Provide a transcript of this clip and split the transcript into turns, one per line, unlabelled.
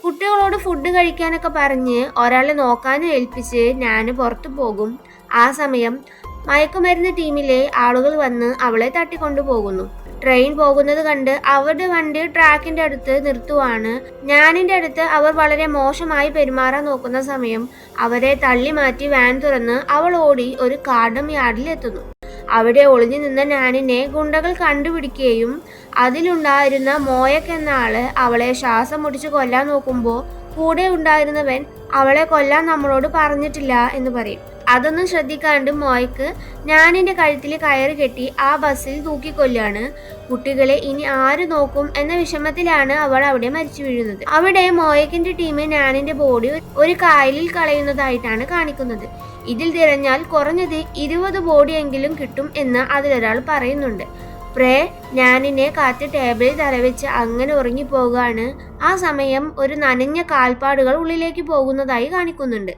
കുട്ടികളോട് ഫുഡ് കഴിക്കാനൊക്കെ പറഞ്ഞ് ഒരാളെ നോക്കാനും ഏൽപ്പിച്ച് ഞാൻ പുറത്തു പോകും. ആ സമയം മയക്കുമരുന്ന് ടീമിലെ ആളുകൾ വന്ന് അവളെ തട്ടിക്കൊണ്ടു പോകുന്നു. ട്രെയിൻ പോകുന്നത് കണ്ട് അവരുടെ വണ്ടി ട്രാക്കിന്റെ അടുത്ത് നിർത്തുവാണ്. ഞാനിന്റെ അടുത്ത് അവർ വളരെ മോശമായി പെരുമാറാൻ നോക്കുന്ന സമയം അവരെ തള്ളി മാറ്റി വാൻ തുറന്ന് അവൾ ഓടി ഒരു കാർഡം യാർഡിൽ എത്തുന്നു. അവിടെ ഒളിഞ്ഞു നിന്ന ഞാനിനെ ഗുണ്ടകൾ കണ്ടുപിടിക്കുകയും അതിലുണ്ടായിരുന്ന മോയക് എന്ന ആള് അവളെ ശ്വാസം മുടിച്ച് കൊല്ലാൻ നോക്കുമ്പോൾ കൂടെ ഉണ്ടായിരുന്നവൻ അവളെ കൊല്ലാൻ നമ്മളോട് പറഞ്ഞിട്ടില്ല എന്ന് പറയും. അതൊന്നും ശ്രദ്ധിക്കാണ്ട് മോയ്ക്ക് ഞാനിന്റെ കഴുത്തിൽ കയറ് കെട്ടി ആ ബസ്സിൽ തൂക്കിക്കൊല്ലാണ്. കുട്ടികളെ ഇനി ആര് നോക്കും എന്ന വിഷമത്തിലാണ് അവൾ അവിടെ മരിച്ചു വീഴുന്നത്. അവിടെ മോയക്കിന്റെ ടീം ഞാനിന്റെ ബോഡി ഒരു കായലിൽ കളയുന്നതായിട്ടാണ് കാണിക്കുന്നത്. ഇതിൽ തിരഞ്ഞാൽ കുറഞ്ഞത് 20 ബോഡിയെങ്കിലും കിട്ടും എന്ന് അതിലൊരാൾ പറയുന്നുണ്ട്. പ്രേ ഞാനിനെ കാറ്റ് ടേബിളിൽ തലവെച്ച് അങ്ങനെ ഉറങ്ങിപ്പോകാണ്. ആ സമയം ഒരു നനഞ്ഞ കാൽപ്പാടുകൾ ഉള്ളിലേക്ക് പോകുന്നതായി കാണിക്കുന്നുണ്ട്.